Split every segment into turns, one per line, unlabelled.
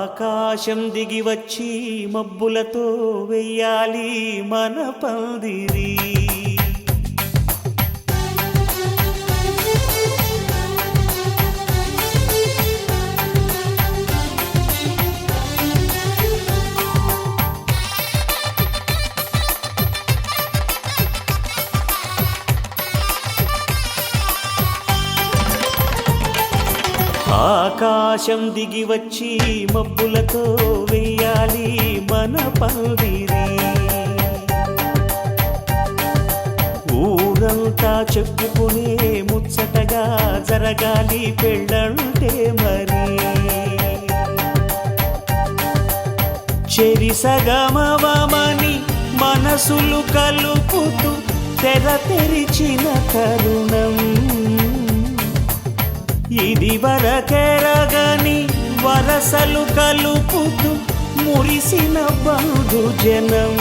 ఆకాశం దిగి వచ్చి మబ్బులతో వెయ్యాలి మన పందిరి. ఆకాశం దిగి వచ్చి మబ్బులతో వెయ్యాలి మన పందిరి. ఊరంతా చెప్పుకునే ముచ్చటగా జరగాలి పెళ్ళంటే మరి. చెరిసగమవమని మనసులు కలుపుతూ తెర తెరిచిన తరుణం. ఇది వరకెరగని వరసలు కలుపుతూ మురిసిన బంధుజనం.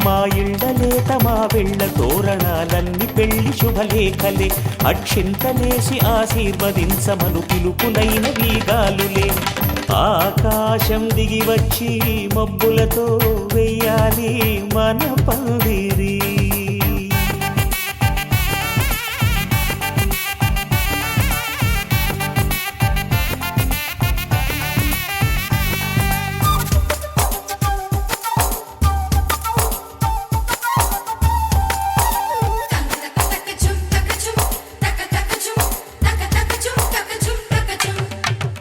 మా ఇళ్ళలేత మా వెళ్ళ తోరణాలన్నీ పెళ్లి శుభలేఖలే. అక్షింతలేసి ఆశీర్వదించమను పిలుపులైన వీగాలులే. ఆకాశం దిగి వచ్చి మబ్బులతో వెయ్యాలి మన పందిరి.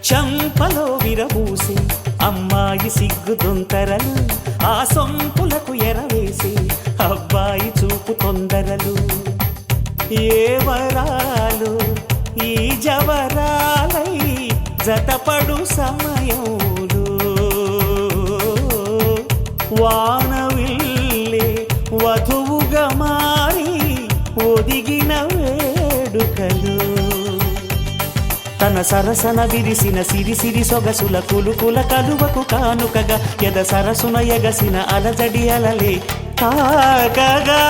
చంపలో విరబూసి అమ్మాయి సిగ్గుదొంతరలు. ఆ సొంపులకు ఎరవేసి అబ్బాయి చూపు తొందరలు. ఏ వరాలు ఈ జవరాలై జతపడు సమయంలో. వానవిల్లే వధువుగా మారి ఒదిగిన వేడుకలు. తన సరసన విరిసిన సిరిసిరి సొగసుల కులుకుల కలువకు కానుకగా ఎద సరసున ఎగసిన అలజడి అలలే తాకగా.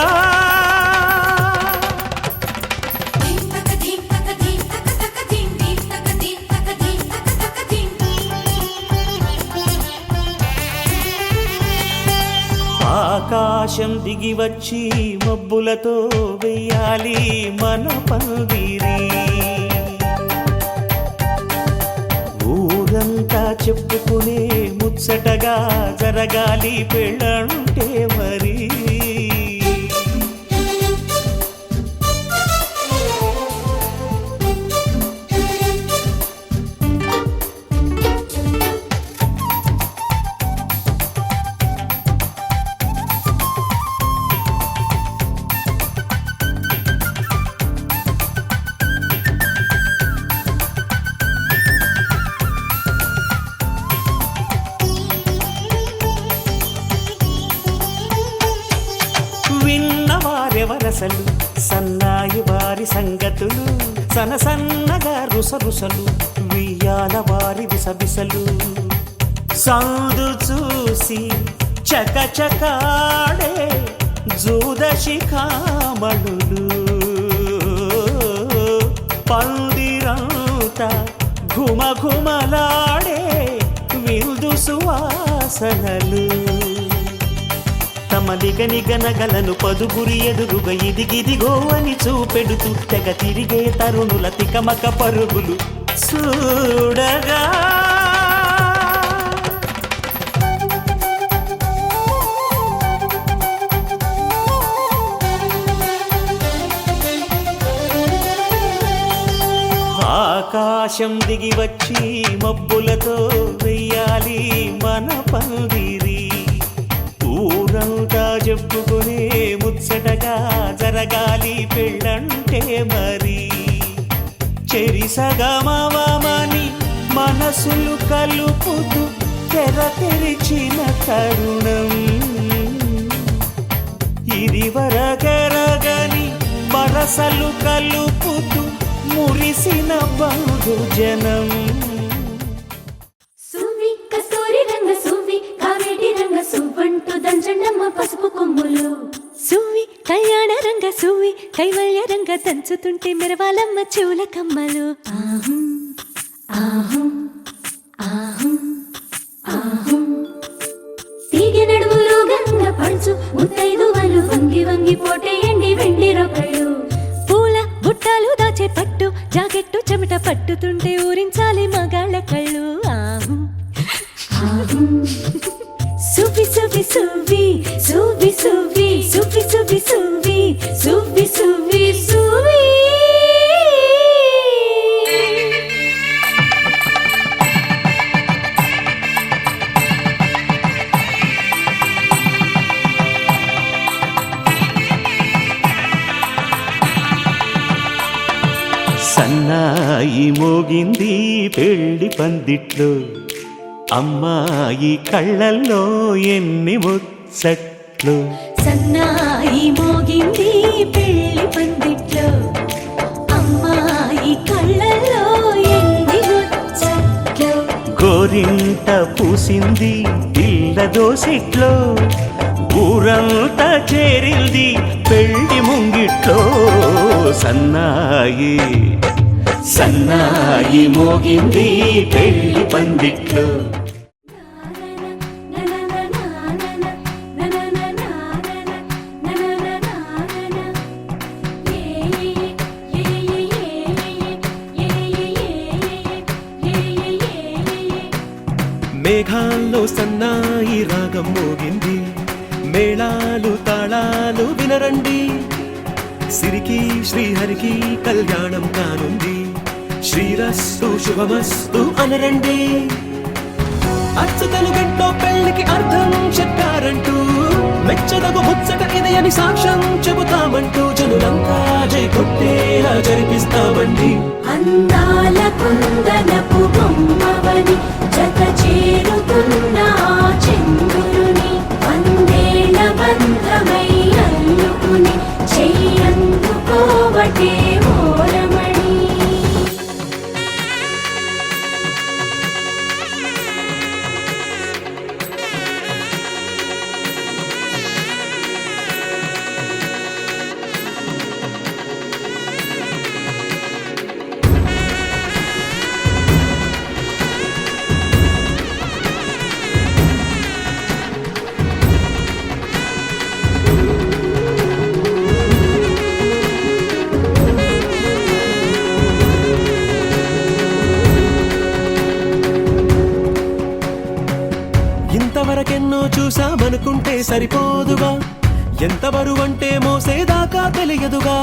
ఆకాశం దిగి వచ్చి మబ్బులతో వెయ్యాలి మన పందిరి. ఊరంతా చెప్పుకునే ముచ్చటగా జరగాలి పెళ్ళంటే మరి. విన్నవారెవరసలు సన్నాయి వారి సంగతులు. సనసన్నగా రుసరుసలు వియ్యాల వారి విసవిసలు. సందు చూసి చకచకాడే జూదశిఖామణులు. పందిరంతా ఘుమఘుమలాడే విందు సువాసనలు. తమ నిగనిగనగలను పదుగురి ఎదురుగా ఇదిగిదిగో అని చూపెడుతూ తెగ తిరిగే తరుణుల తికమక పరుగులు చూడగా. ఆకాశం దిగి వచ్చి మబ్బులతో వెయ్యాలి మన పందిరి. ఊరంతా చెప్పుకునే ముచ్చటగా జరగాలి పెళ్ళంటే మరి. చెరిసగమవమని మనసులు కలుపుతూ తెర తెరిచిన తరుణం. ఇది వరకెరగని వరసలు కలుపుతూ మురిసిన బంధుజనం.
పసుపు కొమ్ములు సువ్వి కళ్యాణ రంగ సువ్వి కైవల్య రంగ దంచుతుంటే మెరవాలమ్మ చెవుల కమ్మలు. ఆహం ఆహం తీగ నడుములు గంగ పడుచు ముత్తైదువలు వంగి వంగి పోటేయండి వెండి రొకళ్ళు పూల బుట్టాలు దాచే పట్టు జాకెట్టు చెమట పట్టుతుంటే ఊరించాలి మగాళ్ళ కళ్ళు సువి సువి సువి సువి సువి సువి సువి సువి సువి సువి సువి
సన్నాయి మోగింది పెళ్లి పందిట్లో అమ్మాయి కళ్ళల్లో ఎన్ని ముచ్చట్లు
సన్నాయి మోగింది పెళ్లి పందిట్లో అమ్మాయి కళ్ళల్లో ఎన్ని ముచ్చట్లు
గోరింట పూసింది ఇళ్ళ దోసిట్లో ఊరంతా చేరింది పెళ్లి ముంగిట్లో సన్నాయి సన్నాయి మోగింది పెళ్లి పందిట్లో
మేఘాల్లో సన్నాయి రాగం మోగింది మేళాలు తాళాలు వినరండి సిరికి శ్రీహరికి కళ్యాణం కానుంది శ్రీరస్తు శుభమస్తు అనరండి అచ్చతలు గంటో పెళ్లికి అర్థం చెప్పారంటూ మెచ్చదగు ముచ్చట ఇది అని సాక్ష్యం చెబుతామంటూ జనులంతా జై కొట్టేలా జరిపిస్తామండి
అందాల కుందనపు బొమ్మవని జత చేరుతున్న చంద్రుని వందేల బంధమై అల్లుకుని చెయ్యందుకోవటే ఓరమణి
ఇంతవరకెన్నో చూసామనుకుంటే సరిపోదుగా ఎంత బరువంటే మోసేదాకా తెలియదుగా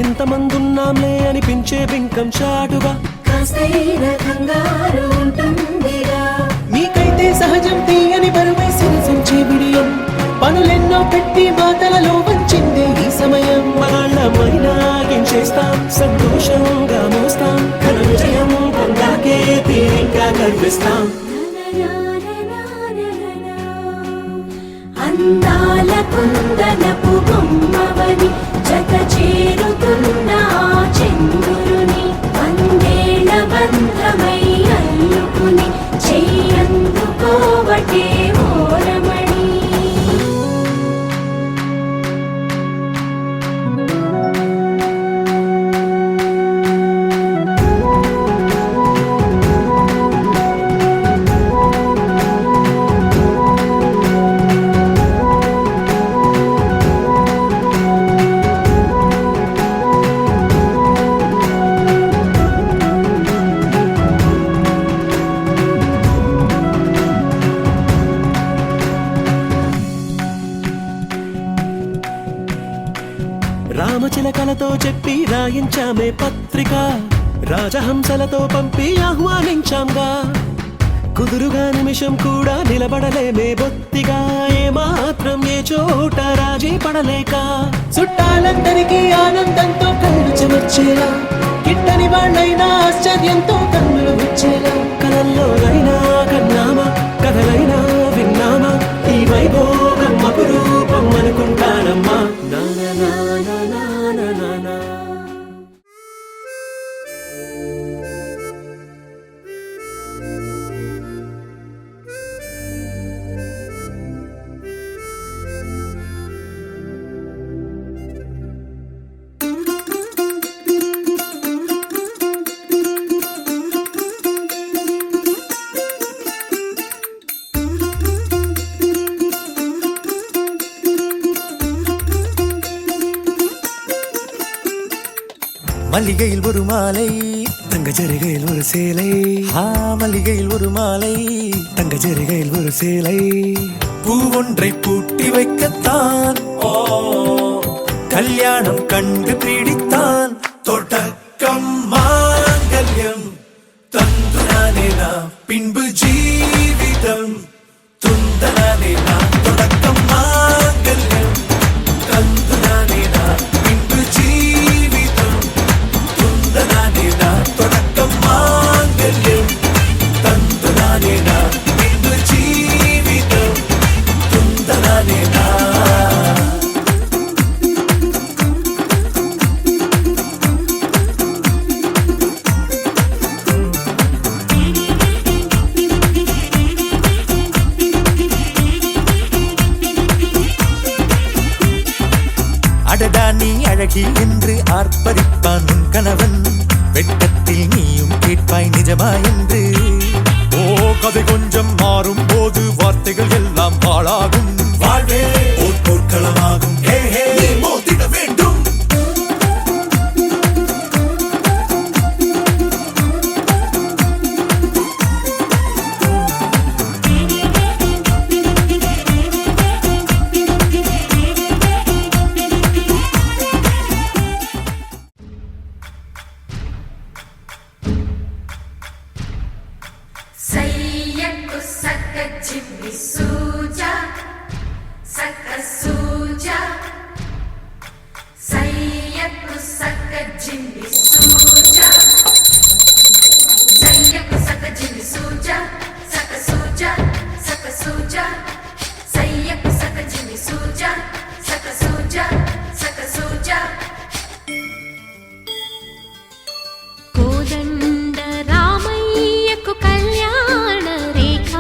ఇంతమందున్నాంలే అనిపించే బింకం చాటుగా
కాస్తైన కంగారు ఉంటుందిగా
మీకైతే సహజం తీయని బరువై సిరిసించే బిడియం పనులెన్నో పెట్టి మాటలలో వచ్చిందే ఈ సమయం మగాళ్ళమైనా చేస్తాం సంతోషంగా మోస్తాం ఘన విజయం పొందాకే తీరిగ్గా కనిపిస్తాం
అందాల కుందనపు బొమ్మవని జత చేరుతున్న చంద్రుని వందేల బంధమై అల్లుకుని చెయ్యందుకోవటే ఓరమణి
రామచిలకలతో చెప్పి రాయించామే పత్రిక రాజహంసలతో పంపి ఆహ్వానించాంగా కుదురుగా నిమిషం కూడా నిలబడలేమే బొత్తిగా ఏమాత్రం ఏ చోట రాజీ పడలేక చుట్టాలందరికీ ఆనందంతో కళ్ళు చెమర్చేలా గిట్టని వాళ్ళైనా ఆశ్చర్యంతో కన్నులు వచ్చేలా కలల్లోనైనా కన్నామా కథలైనా విన్నామా ఈ వైభోగం అపురూపం అనుకుంటానమ్మా నా నా నా నా నా నా నా.
மல்லிகையில் ஒரு மாலை தங்க ஜரிகையில் ஒரு சேலை மல்லிகையில் ஒரு மாலை தங்க ஜரிகையில் ஒரு சேலை பூ ஒன்றை பூட்டி வைக்கத்தான் கல்யாணம் கண்டு பிடித்தான் தொடக்கம் மாங்கல்யம் தந்துனானே நாம் பின்பு ஜீவிதம் துந்தனானே நாம் தொடக்கம் மாங்கல்யம் தந்துனானே நாம் பின்பு ஜீவிதம் துந்தனானே நாம் தொடக்கம் மாங்கல்யம் தந்துனானே நாம் பின்பு ஜீவிதம் துந்தனானே நாம் அடடா நீ அழகி என்று ஆர்ப்பரிப்பான் உன் கணவன் வெட்கத்தில் நீயும் கேட்பாய் நிஜமா என்று கதை கொஞ்சம் மாறும் போது வார்த்தைகள் எல்லாம் பாழாகும் வாழ்வே ஓர் போர்க்களமாகும் மோதிட வேண்டும்
Sayyaku saka jimmi suja, saka suja. Sayyaku saka jimmi suja, sayyaku saka jimmi suja, saka suja, saka suja. Sayyaku saka jimmi suja, saka suja, saka suja.
కోదండ రామయ్యకు కళ్యాణ రేఖ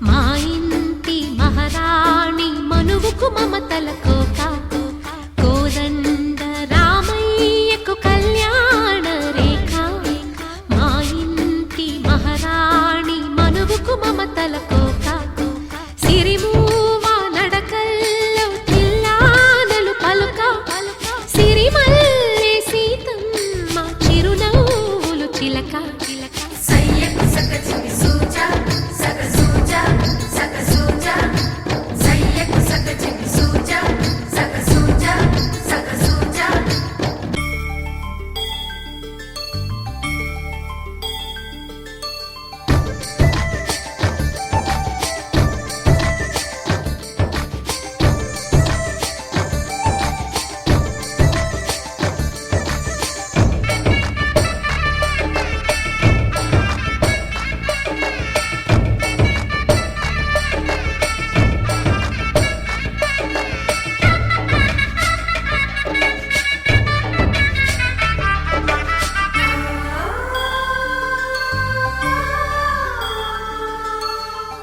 మా ఇంటి మహారాణి మనువుకు మమతల కోక కోదండ రామయ్యకు కళ్యాణ రేఖ మా ఇంటి మహారాణి మనువుకు మమతల కోక సిరిమూవ నడకల్లో పిల్లానలు పలుక సిరిమల్లె సీతమ్మ చిరునవ్వులు చిలక
Sayyaku saka jimmi suja, saka suja, saka suja. Sayyaku saka jimmi suja, saka suja, saka suja.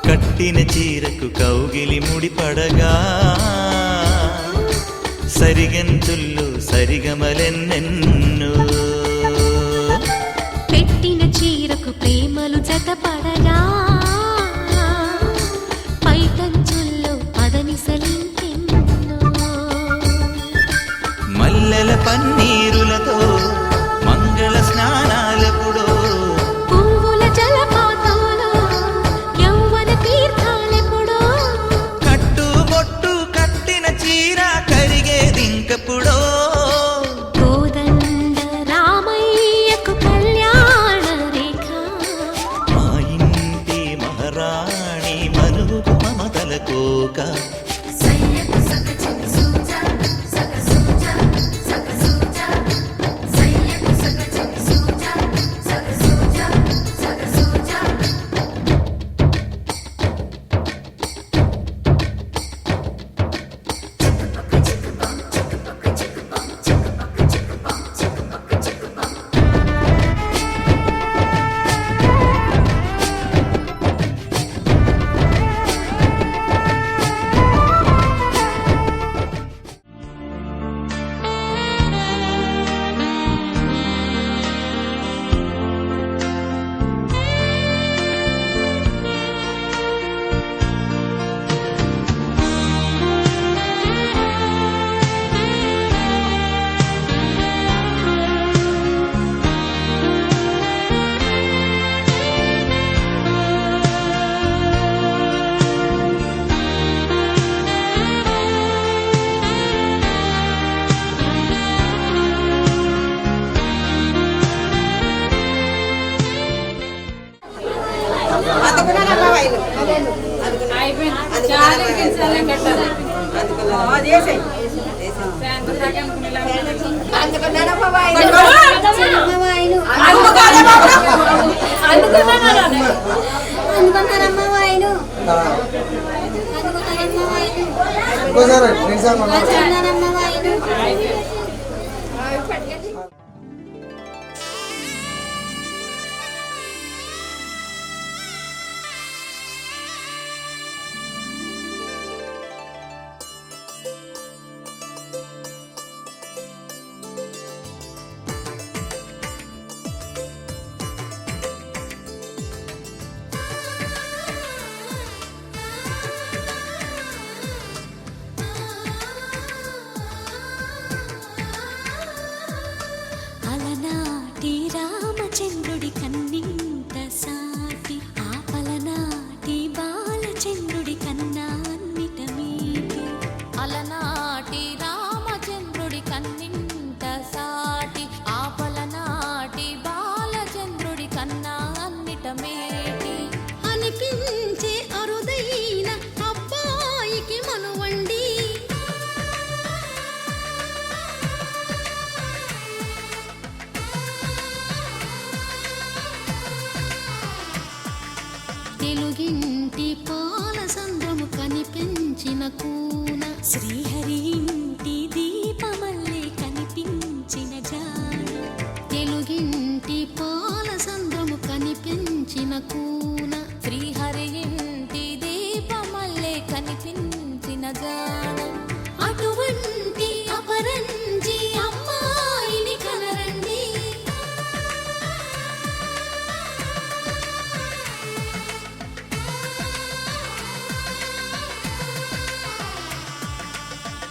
కట్టిన చీరకు కౌగిలి ముడిపడగా సరిగంతుల్లో సరిగమలెన్నెన్నో
పెట్టిన చీరకు ప్రేమలు జతపడగా పైటంచుల్లో పదనిసలింకెన్నో
మల్లెల పన్నీరులతో మంగళ స్నానాలెప్పుడో
పువ్వుల జలపాతంలో యౌవన తీర్థాలెప్పుడో
కట్టుబొట్టు కట్టిన చీర కరిగేదింకప్పుడో
కోదండ రామయ్యకు కళ్యాణ రేఖ
మా ఇంటి మహారాణి మనువుకు మమతల కోక
Sayyaku saka jimmi suja, saka suja, saka suja. Sayyaku saka jimmi suja, saka suja, saka suja.
అలనాటి రామచంద్రుడి కన్నింత సాటి ఆపలనాటి బాలచంద్రుడి కన్నా అన్నిట మీటి
అలనాటి రామచంద్రుడి కన్నింత సాటి ఆపలనాటి బాలచంద్రుడి కన్నా అన్నిట మేటి
అనిపించే అరుదైన అబ్బాయికి మనువండి తెలుగింటి పాలసంద్రము కనిపించిన కూన శ్రీహరి ఇంటి దీపమల్లే కనిపించిన జాన తెలుగింటి పాలసంద్రము కనిపించిన కూన
శ్రీహరి ఇంటి దీపమల్లే కనిపించిన జాన
అటువంటి అపరంజి అమ్మాయిని కనరండి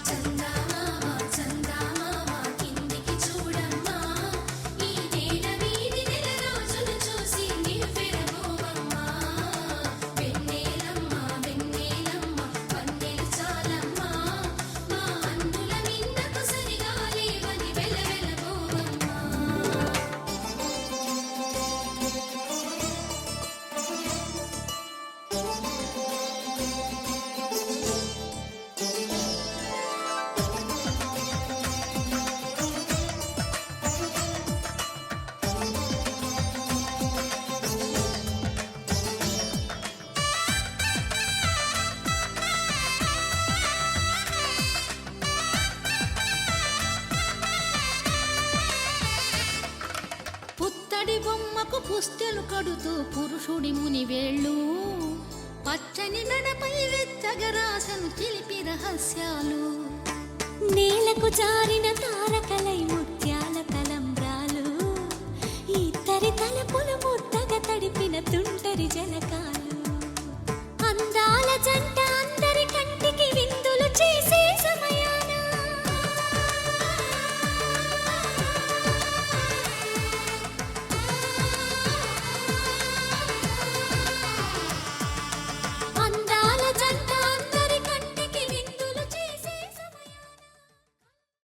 చందమామ చందమామ కిందికి చూడమ్మా ఈ నేల వీధి నెల రోజులు చూసి నివ్వెరబోవమ్మా వెన్నెలమ్మ వెన్నెలమ్మ వన్నెలు చాలమ్మా మా అందుల మిందకు సరిగా లేవని వెలవెలబోవమ్మా
పుత్తడి బొమ్మకు పుస్తెలు కడుతూ పురుషుడి ముని వేళ్ళు పచ్చని మెడపై వెచ్చగరాసను చిలిపి రహస్యాలు నేలకు జారిన తారకలై ముత్యాలు